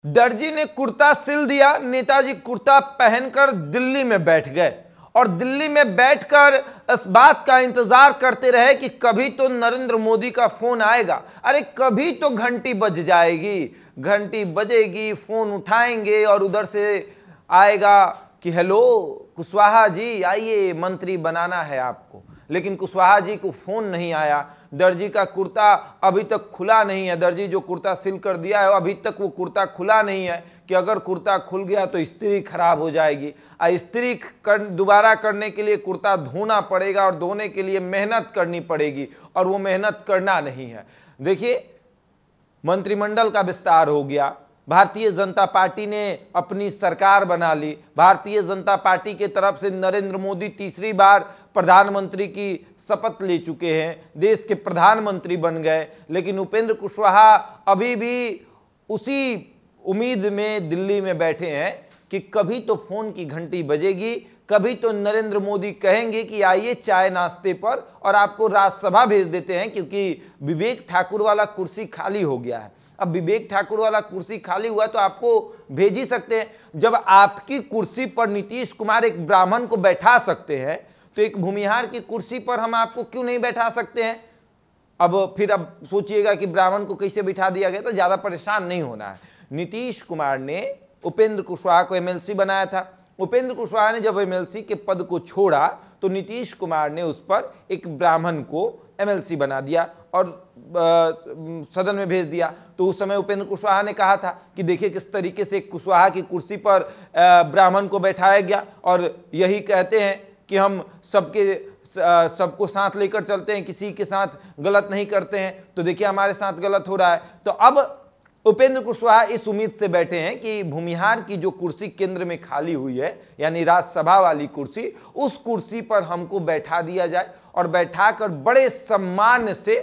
दर्जी ने कुर्ता सिल दिया, नेताजी कुर्ता पहनकर दिल्ली में बैठ गए और दिल्ली में बैठकर इस बात का इंतजार करते रहे कि कभी तो नरेंद्र मोदी का फोन आएगा। अरे कभी तो घंटी बज जाएगी, घंटी बजेगी, फोन उठाएंगे और उधर से आएगा कि हेलो कुशवाहा जी आइए, मंत्री बनाना है आपको। लेकिन कुशवाहा जी को फोन नहीं आया। दर्जी का कुर्ता अभी तक खुला नहीं है। दर्जी जो कुर्ता सिल कर दिया है अभी तक वो कुर्ता खुला नहीं है कि अगर कुर्ता खुल गया तो इस्त्री खराब हो जाएगी। इस्त्री दोबारा करने के लिए कुर्ता धोना पड़ेगा और धोने के लिए मेहनत करनी पड़ेगी और वो मेहनत करना नहीं है। देखिए, मंत्रिमंडल का विस्तार हो गया, भारतीय जनता पार्टी ने अपनी सरकार बना ली। भारतीय जनता पार्टी के तरफ से नरेंद्र मोदी तीसरी बार प्रधानमंत्री की शपथ ले चुके हैं, देश के प्रधानमंत्री बन गए। लेकिन उपेंद्र कुशवाहा अभी भी उसी उम्मीद में दिल्ली में बैठे हैं कि कभी तो फोन की घंटी बजेगी, कभी तो नरेंद्र मोदी कहेंगे कि आइए चाय नाश्ते पर और आपको राज्यसभा भेज देते हैं, क्योंकि विवेक ठाकुर वाला कुर्सी खाली हो गया है। अब विवेक ठाकुर वाला कुर्सी खाली हुआ तो आपको भेज ही सकते हैं। जब आपकी कुर्सी पर नीतीश कुमार एक ब्राह्मण को बैठा सकते हैं तो एक भूमिहार की कुर्सी पर हम आपको क्यों नहीं बैठा सकते हैं? अब सोचिएगा कि ब्राह्मण को कैसे बिठा दिया गया, तो ज्यादा परेशान नहीं होना है। नीतीश कुमार ने उपेंद्र कुशवाहा को एमएलसी बनाया था। उपेंद्र कुशवाहा ने जब एमएलसी के पद को छोड़ा तो नीतीश कुमार ने उस पर एक ब्राह्मण को एमएलसी बना दिया और सदन में भेज दिया। तो उस समय उपेंद्र कुशवाहा ने कहा था कि देखिए किस तरीके से कुशवाहा की कुर्सी पर ब्राह्मण को बैठाया गया और यही कहते हैं कि हम सबको साथ लेकर चलते हैं, किसी के साथ गलत नहीं करते हैं। तो देखिए हमारे साथ गलत हो रहा है। तो अब उपेंद्र कुशवाहा इस उम्मीद से बैठे हैं कि भूमिहार की जो कुर्सी केंद्र में खाली हुई है, यानी राज्यसभा वाली कुर्सी, उस कुर्सी पर हमको बैठा दिया जाए और बैठाकर बड़े सम्मान से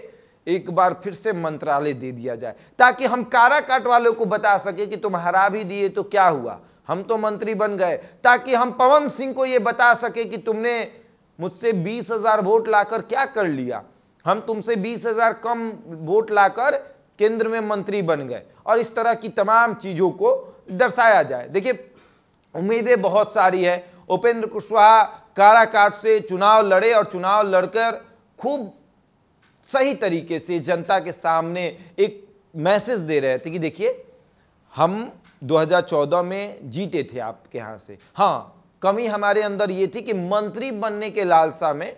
एक बार फिर से मंत्रालय दे दिया जाए, ताकि हम काराकाट वालों को बता सके कि तुम हरा भी दिए तो क्या हुआ, हम तो मंत्री बन गए। ताकि हम पवन सिंह को यह बता सके कि तुमने मुझसे 20,000 वोट लाकर क्या कर लिया, हम तुमसे 20,000 कम वोट लाकर केंद्र में मंत्री बन गए, और इस तरह की तमाम चीजों को दर्शाया जाए। देखिए, उम्मीदें बहुत सारी है। उपेंद्र कुशवाहा काराकाट से चुनाव लड़े और चुनाव लड़कर खूब सही तरीके से जनता के सामने एक मैसेज दे रहे थे कि देखिए हम 2014 में जीते थे आपके यहां से। हाँ, कमी हमारे अंदर ये थी कि मंत्री बनने के लालसा में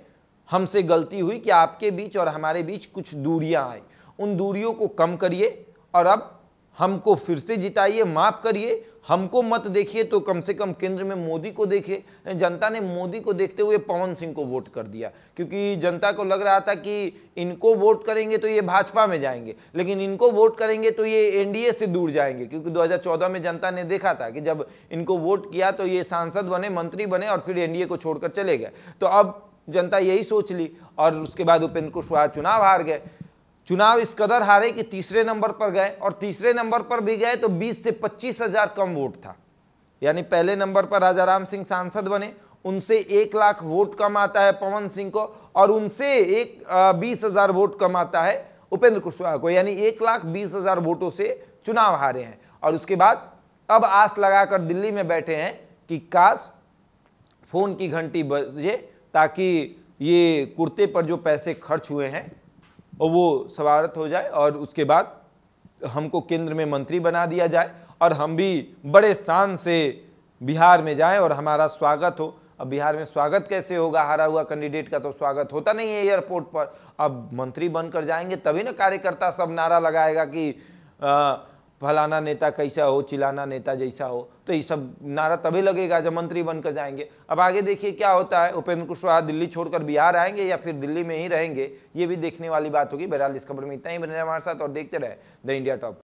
हमसे गलती हुई कि आपके बीच और हमारे बीच कुछ दूरियां आई, उन दूरियों को कम करिए और अब हमको फिर से जिताइए, माफ करिए, हमको मत देखिए तो कम से कम केंद्र में मोदी को देखिए। जनता ने मोदी को देखते हुए पवन सिंह को वोट कर दिया, क्योंकि जनता को लग रहा था कि इनको वोट करेंगे तो ये भाजपा में जाएंगे, लेकिन इनको वोट करेंगे तो ये एनडीए से दूर जाएंगे। क्योंकि 2014 में जनता ने देखा था कि जब इनको वोट किया तो ये सांसद बने, मंत्री बने और फिर एनडीए को छोड़कर चले गए। तो अब जनता यही सोच ली और उसके बाद उपेंद्र कुशवाहा चुनाव हार गए। चुनाव इस कदर हारे कि तीसरे नंबर पर गए, और तीसरे नंबर पर भी गए तो 20 से 25,000 कम वोट था। यानी पहले नंबर पर राजाराम सिंह सांसद बने, उनसे 1 लाख वोट कम आता है पवन सिंह को, और उनसे 20,000 वोट कम आता है उपेंद्र कुशवाहा को। यानी 1,20,000 वोटों से चुनाव हारे हैं। और उसके बाद अब आस लगाकर दिल्ली में बैठे हैं कि काश फोन की घंटी बजे, ताकि ये कुर्ते पर जो पैसे खर्च हुए हैं और वो सवारत हो जाए और उसके बाद हमको केंद्र में मंत्री बना दिया जाए और हम भी बड़े शान से बिहार में जाएं और हमारा स्वागत हो। अब बिहार में स्वागत कैसे होगा? हारा हुआ कैंडिडेट का तो स्वागत होता नहीं है एयरपोर्ट पर। अब मंत्री बनकर जाएंगे तभी ना कार्यकर्ता सब नारा लगाएगा कि फलाना नेता कैसा हो, चिलाना नेता जैसा हो। तो ये सब नारा तभी लगेगा जब मंत्री बनकर जाएंगे। अब आगे देखिए क्या होता है। उपेंद्र कुशवाहा दिल्ली छोड़कर बिहार आएंगे या फिर दिल्ली में ही रहेंगे, ये भी देखने वाली बात होगी। बहरहाल इस खबर में इतना ही। बने रहे हमारे साथ और देखते रहे द इंडिया टॉप।